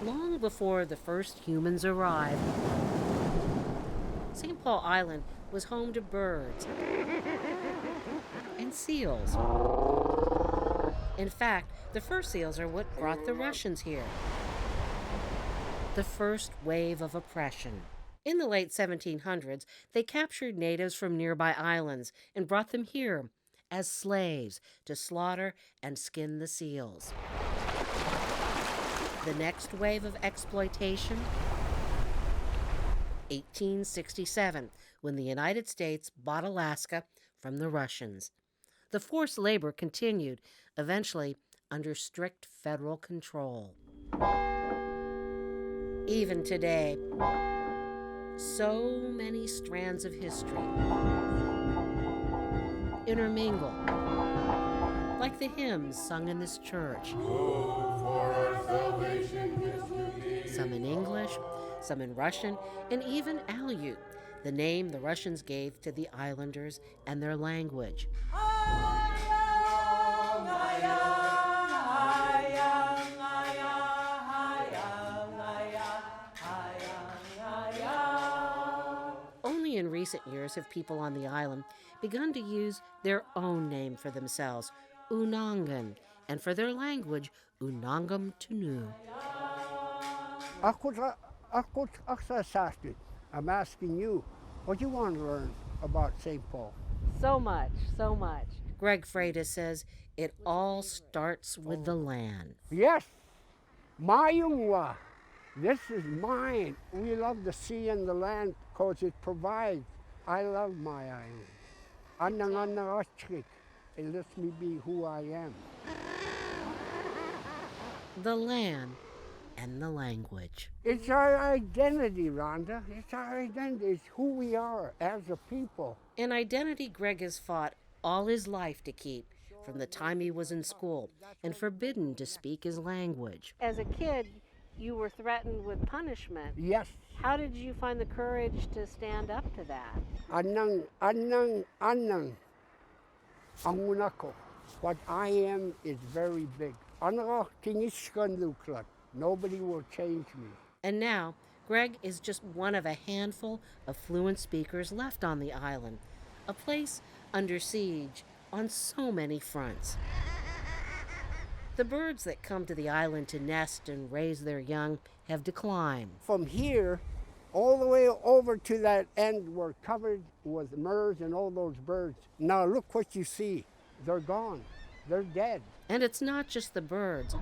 Long before the first humans arrived, St. Paul Island was home to birds and seals. In fact, the fur seals are what brought the Russians here. The first wave of oppression. In the late 1700s, they captured natives from nearby islands and brought them here as slaves to slaughter and skin the seals. The next wave of exploitation? 1867, when the United States bought Alaska from the Russians. The forced labor continued, eventually under strict federal control. Even today, so many strands of history intermingle, like the hymns sung in this church. Some in English, some in Russian, and even Aleut, the name the Russians gave to the islanders and their language. Only in recent years have people on the island begun to use their own name for themselves, Unangan, and for their language, Unangam Tunu. I'm asking you, what do you want to learn about St. Paul? So much, so much. Greg Freitas says it all starts with the land. Yes, Mayungwa. This is mine. We love the sea and the land because it provides. I love my island. It lets me be who I am. The land and the language. It's our identity, Rhonda. It's our identity. It's who we are as a people. An identity Greg has fought all his life to keep, from the time he was in school and forbidden to speak his language. As a kid, you were threatened with punishment. Yes. How did you find the courage to stand up to that? Anang. Angunako. What I am is very big. Nobody will change me. And now, Greg is just one of a handful of fluent speakers left on the island, a place under siege on so many fronts. The birds that come to the island to nest and raise their young have declined. From here, all the way over to that end, we're covered with murres and all those birds. Now look what you see. They're gone. They're dead. And it's not just the birds,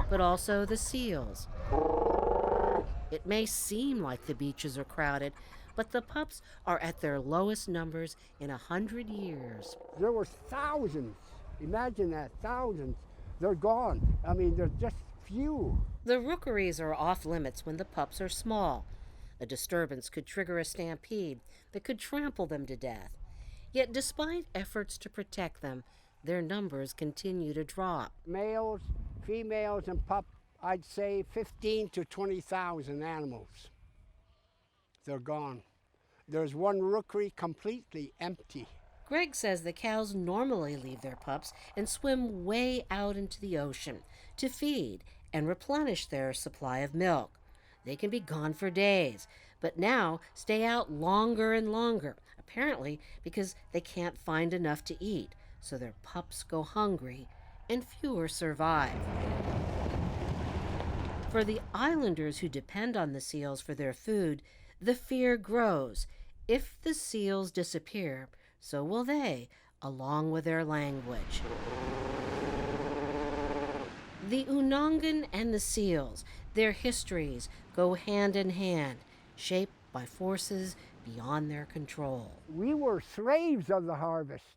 but also the seals. It may seem like the beaches are crowded, but the pups are at their lowest numbers in 100 years. There were thousands. Imagine that, thousands. They're gone. I mean, they're just few. The rookeries are off limits when the pups are small. A disturbance could trigger a stampede that could trample them to death. Yet despite efforts to protect them, their numbers continue to drop. Males, females, and pup, I'd say 15 to 20,000 animals. They're gone. There's one rookery completely empty. Greg says the cows normally leave their pups and swim way out into the ocean to feed and replenish their supply of milk. They can be gone for days, but now stay out longer and longer, apparently because they can't find enough to eat, so their pups go hungry and fewer survive. For the islanders who depend on the seals for their food, the fear grows. If the seals disappear, so will they, along with their language. The Unangan and the seals, their histories go hand in hand, shaped by forces beyond their control. We were slaves of the harvest.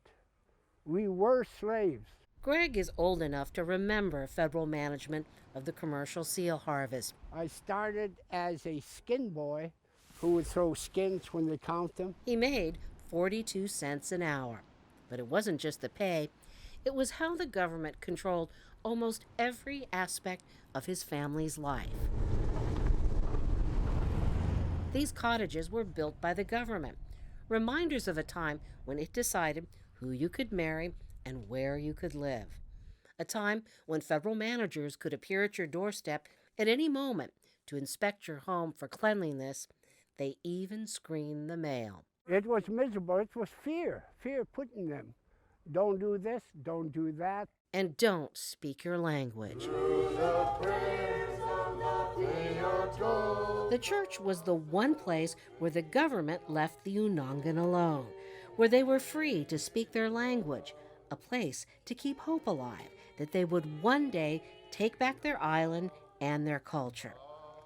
We were slaves. Greg is old enough to remember federal management of the commercial seal harvest. I started as a skin boy who would throw skins when they count them. He made 42 cents an hour. But it wasn't just the pay. It was how the government controlled almost every aspect of his family's life. These cottages were built by the government, reminders of a time when it decided who you could marry and where you could live. a time when federal managers could appear at your doorstep at any moment to inspect your home for cleanliness. They even screened the mail. It was miserable. It was fear putting them. Don't do this, don't do that. And don't speak your language. The church was the one place where the government left the Unangan alone, where they were free to speak their language, a place to keep hope alive that they would one day take back their island and their culture.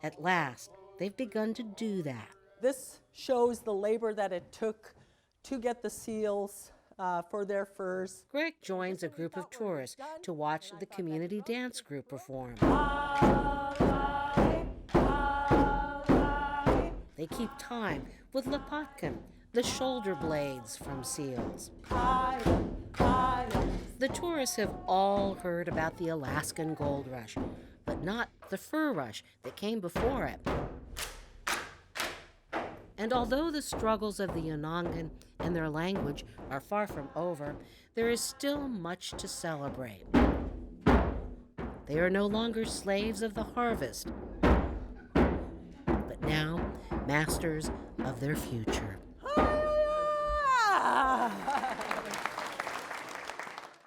At last, they've begun to do that. This shows the labor that it took to get the seals for their furs. Greg joins a group of tourists to watch the community dance group perform. They keep time with Lapotkin, the shoulder blades from seals. The tourists have all heard about the Alaskan gold rush, but not the fur rush that came before it. And although the struggles of the Unangan and their language are far from over, there is still much to celebrate. They are no longer slaves of the harvest, but now masters of their future.